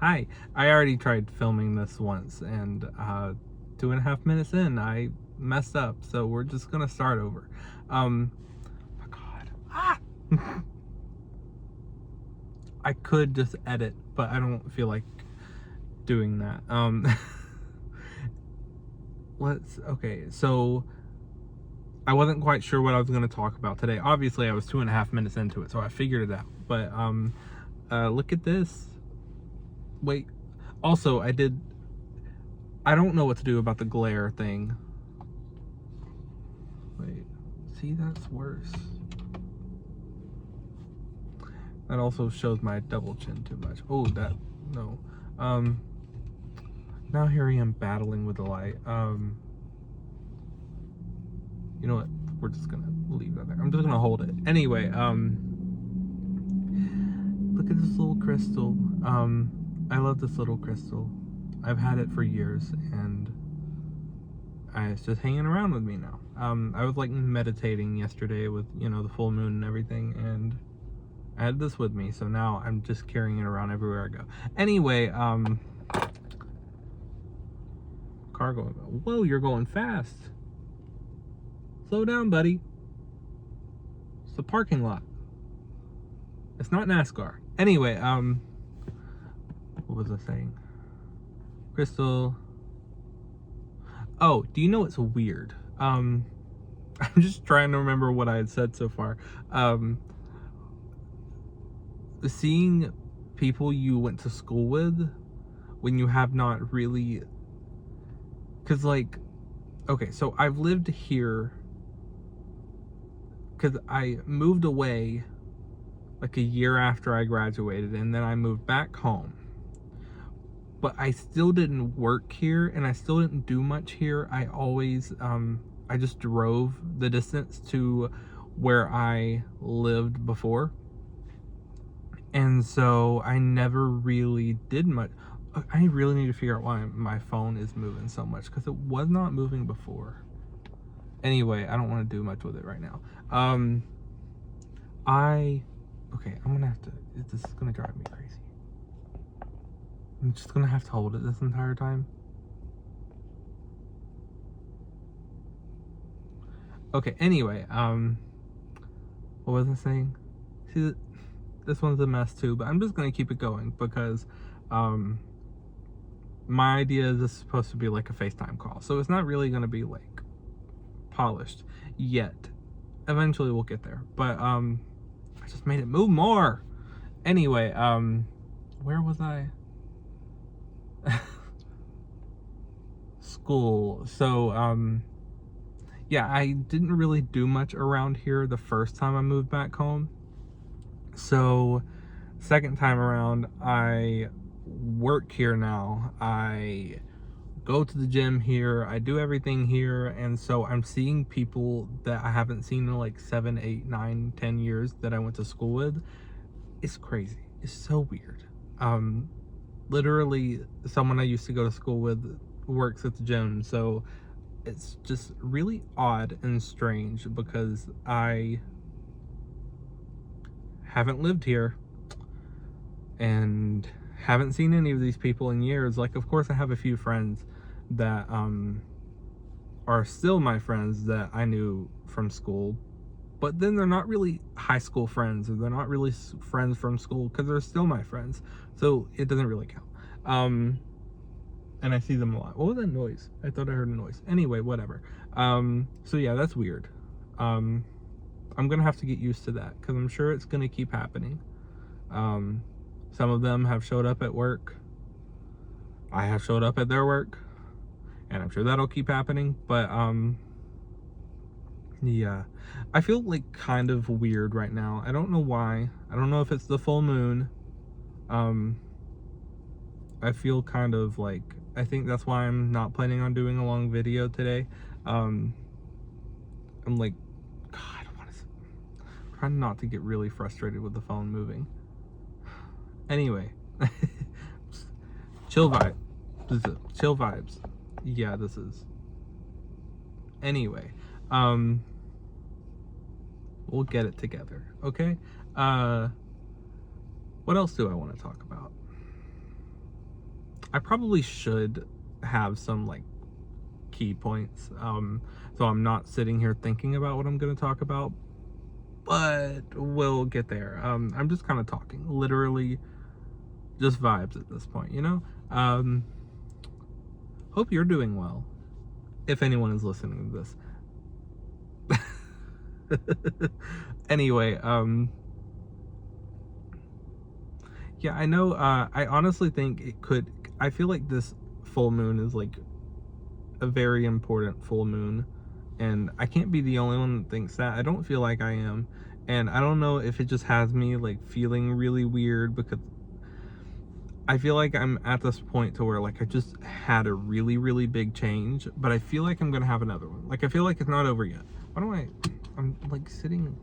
Hi. I already tried filming this once, and 2.5 minutes in, I messed up. So we're just gonna start over. Oh God. I could just edit, but I don't feel like doing that. Okay. So I wasn't quite sure what I was gonna talk about today. Obviously, I was 2.5 minutes into it, so I figured it out. But look at this. Wait. Also, I don't know what to do about the glare thing. Wait, see, that's worse. That also shows my double chin too much. Oh, no. Now here I am battling with the light. You know what? We're just gonna leave that there. I'm just gonna hold it. Anyway, look at this little crystal. I love this little crystal. I've had it for years, and it's just hanging around with me now. I was like meditating yesterday with, the full moon and everything, and I had this with me, so now I'm just carrying it around everywhere I go. Anyway, car going, whoa, you're going fast. Slow down, buddy. It's a parking lot. It's not NASCAR. Anyway, what was I saying? Crystal. Oh, do you know what's weird? I'm just trying to remember what I had said so far. Seeing people you went to school with when you have not really, because okay, so I've lived here because I moved away like a year after I graduated, and then I moved back home. But I still didn't work here, and I still didn't do much here. I always, I just drove the distance to where I lived before. And so I never really did much. I really need to figure out why my phone is moving so much, because it was not moving before. Anyway, I don't want to do much with it right now. Okay, I'm gonna have to, this is gonna drive me crazy. I'm just gonna have to hold it this entire time. Okay, anyway, what was I saying? See, this one's a mess too, but I'm just gonna keep it going because, my idea is this is supposed to be like a FaceTime call, so it's not really gonna be like polished yet. Eventually we'll get there, but I just made it move more. Anyway, where was I? School. So yeah, I didn't really do much around here the first time I moved back home. So second time around, I work here now. I go to the gym here. I do everything here. And so I'm seeing people that I haven't seen in like 7, 8, 9, 10 years that I went to school with. It's crazy. It's so weird. Literally someone I used to go to school with works at the gym. So it's just really odd and strange because I haven't lived here and haven't seen any of these people in years. Like, of course I have a few friends that are still my friends that I knew from school, but then they're not really high school friends, or they're not really friends from school, because they're still my friends, so it doesn't really count. And I see them a lot. What was that noise? I thought I heard a noise. Anyway, whatever. So yeah, that's weird. I'm gonna have to get used to that, because I'm sure it's gonna keep happening. Some of them have showed up at work. I have showed up at their work, and I'm sure that'll keep happening. But yeah, I feel like kind of weird right now. I don't know why. I don't know if it's the full moon. I feel kind of like, I think that's why I'm not planning on doing a long video today. I'm like, God, I'm trying not to get really frustrated with the phone moving. Anyway, chill vibe. Chill vibes. Yeah, this is. Anyway, we'll get it together, okay? What else do I want to talk about? I probably should have some like key points, so I'm not sitting here thinking about what I'm going to talk about, but we'll get there. I'm just kind of talking, literally just vibes at this point, you know? Hope you're doing well, if anyone is listening to this. Anyway, yeah, I know, I honestly think I feel like this full moon is like a very important full moon, and I can't be the only one that thinks that. I don't feel like I am, and I don't know if it just has me like feeling really weird, because I feel like I'm at this point to where like I just had a really, really big change, but I feel like I'm gonna have another one. Like I feel like it's not over yet. I'm like sitting,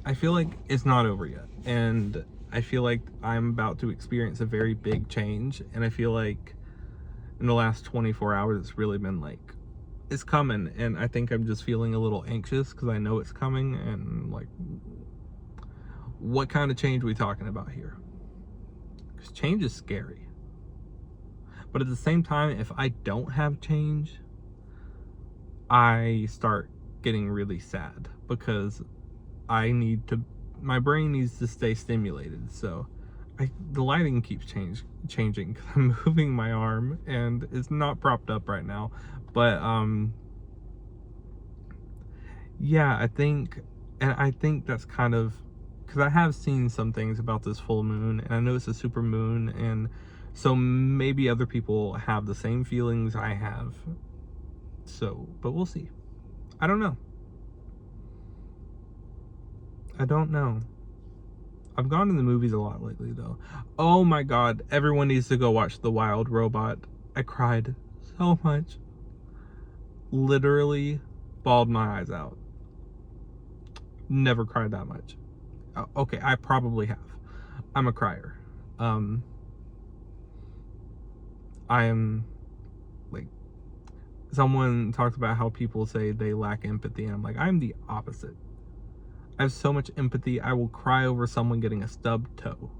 I feel like it's not over yet, and I feel like I'm about to experience a very big change, and I feel like in the last 24 hours it's really been like, it's coming, and I think I'm just feeling a little anxious because I know it's coming, and like, what kind of change are we talking about here? Because change is scary. But at the same time, if I don't have change, I start getting really sad, because my brain needs to stay stimulated. So the lighting keeps changing because I'm moving my arm and it's not propped up right now. But yeah, I think that's kind of, because I have seen some things about this full moon, and I know it's a super moon, and so maybe other people have the same feelings I have. So, but we'll see. I don't know. I've gone to the movies a lot lately, though. Oh my god, everyone needs to go watch The Wild Robot. I cried so much. Literally bawled my eyes out. Never cried that much. Okay, I probably have. I'm a crier. I am, like, someone talked about how people say they lack empathy, and I'm like, I'm the opposite. I have so much empathy, I will cry over someone getting a stubbed toe.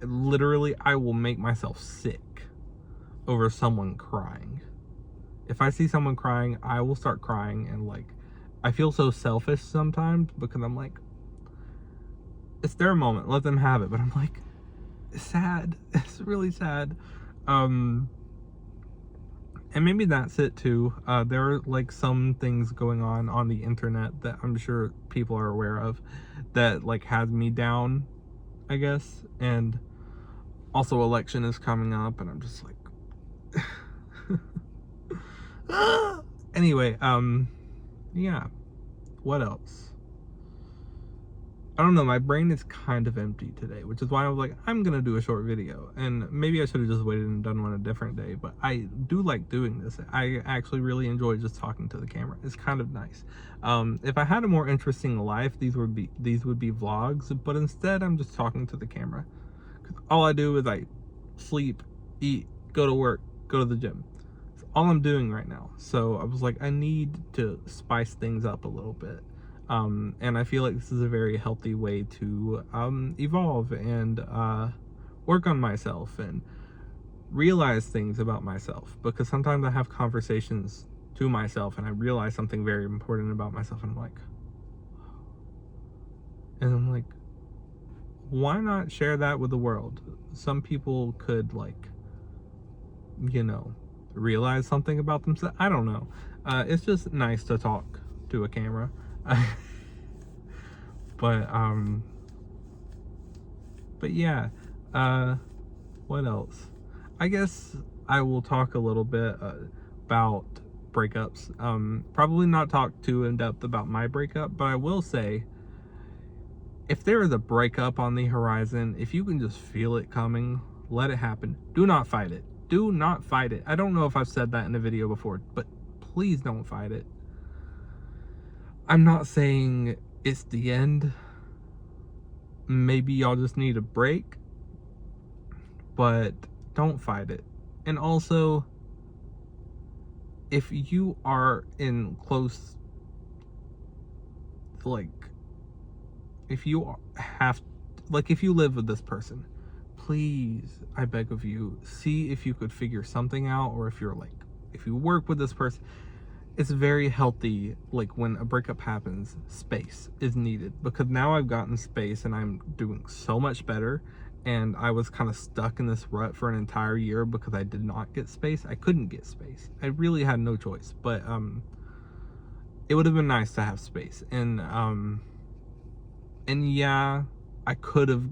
Literally, I will make myself sick over someone crying. If I see someone crying, I will start crying, and like, I feel so selfish sometimes because I'm like, it's their moment, let them have it. But I'm like, it's sad. It's really sad. And maybe that's it too. There are like some things going on the internet that I'm sure people are aware of that like has me down, I guess. And also election is coming up, and I'm just like anyway, yeah, what else? I don't know, my brain is kind of empty today, which is why I was like, I'm gonna do a short video, and maybe I should have just waited and done one a different day, but I do like doing this. I actually really enjoy just talking to the camera. It's kind of nice. If I had a more interesting life, these would be vlogs, but instead I'm just talking to the camera. 'Cause all I do is I sleep, eat, go to work, go to the gym. That's all I'm doing right now. So I was like, I need to spice things up a little bit. And I feel like this is a very healthy way to evolve and work on myself and realize things about myself, because sometimes I have conversations to myself and I realize something very important about myself, and I'm like, why not share that with the world? Some people could, like, you know, realize something about themselves. I don't know. It's just nice to talk to a camera. But yeah, what else? I guess I will talk a little bit about breakups. Probably not talk too in depth about my breakup, but I will say, if there is a breakup on the horizon, if you can just feel it coming, let it happen. Do not fight it. Do not fight it. I don't know if I've said that in a video before, but please don't fight it. I'm not saying it's the end. Maybe y'all just need a break, but don't fight it. And also, if you are in close, like, if you live with this person, please, I beg of you, see if you could figure something out, or if you're like, if you work with this person. It's very healthy, like when a breakup happens, space is needed, because now I've gotten space and I'm doing so much better. And I was kind of stuck in this rut for an entire year because I did not get space. I couldn't get space. I really had no choice. But it would have been nice to have space. And yeah, I could have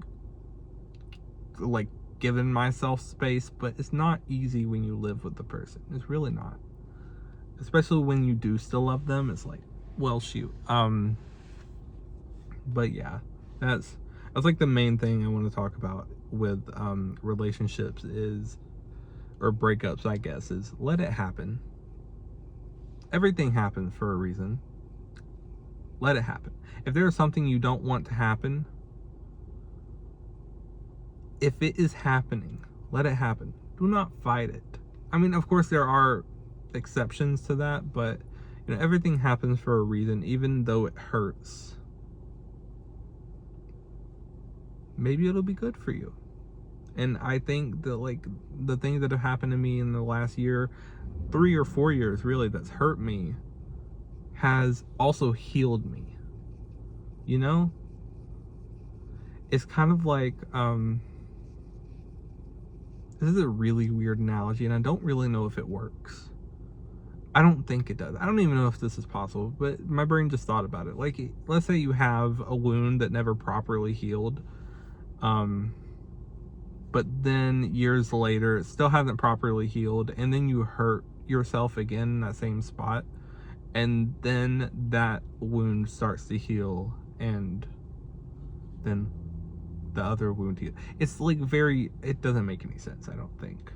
like given myself space, but it's not easy when you live with the person. It's really not. Especially when you do still love them. It's like, well, shoot. But yeah, that's like the main thing I want to talk about with relationships is, or breakups, I guess, is let it happen. Everything happens for a reason. Let it happen. If there is something you don't want to happen, if it is happening, let it happen. Do not fight it. I mean, of course there are exceptions to that, but you know, everything happens for a reason, even though it hurts. Maybe it'll be good for you. And I think that like the things that have happened to me in the last year, 3 or 4 years really, that's hurt me, has also healed me. You know? It's kind of like this is a really weird analogy, and I don't really know if it works. I don't think it does. I don't even know if this is possible, but my brain just thought about it. Like, let's say you have a wound that never properly healed, but then years later it still hasn't properly healed, and then you hurt yourself again in that same spot, and then that wound starts to heal, and then the other wound heals. It's like it doesn't make any sense, I don't think.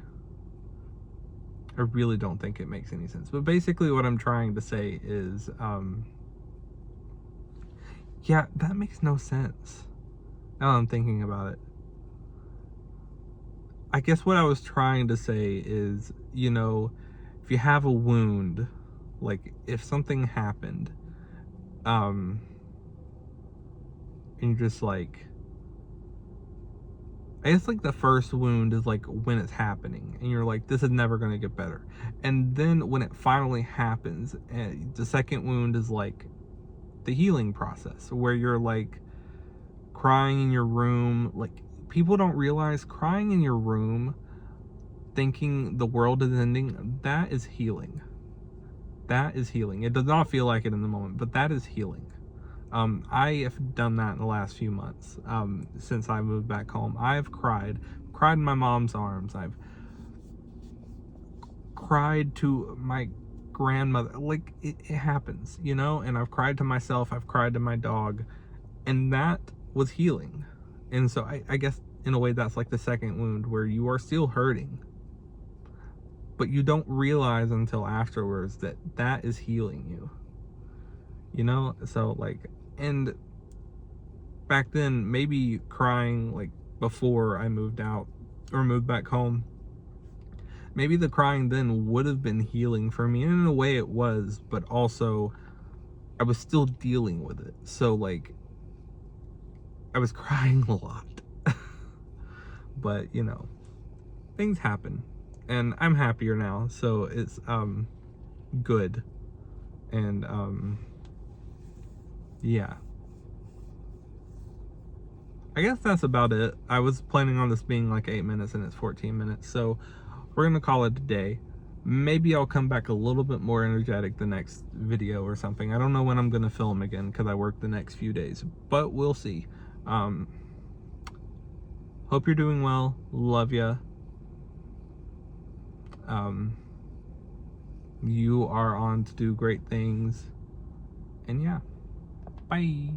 I really don't think it makes any sense. But basically what I'm trying to say is, yeah, that makes no sense. Now I'm thinking about it. I guess what I was trying to say is, you know, if you have a wound, like if something happened, and you're just like, I guess like the first wound is like when it's happening and you're like, this is never going to get better. And then when it finally happens, the second wound is like the healing process where you're like crying in your room. Like, people don't realize crying in your room thinking the world is ending, that is healing. That is healing. It does not feel like it in the moment, but that is healing. I have done that in the last few months. Since I moved back home, I've cried in my mom's arms. I've cried to my grandmother. Like, it happens, you know? And I've cried to myself. I've cried to my dog, and that was healing. And so I guess in a way that's like the second wound, where you are still hurting, but you don't realize until afterwards that that is healing you. You know? So like, and back then, maybe crying like before I moved out or moved back home, maybe the crying then would have been healing for me. And in a way it was, but also I was still dealing with it. So like, I was crying a lot. But you know, things happen, and I'm happier now, so it's good. And yeah, I guess that's about it. I was planning on this being like 8 minutes and it's 14 minutes, so we're gonna call it a day. Maybe I'll come back a little bit more energetic the next video or something. I don't know when I'm gonna film again because I work the next few days, but we'll see. Hope you're doing well. Love ya. You are on to do great things. And yeah, bye.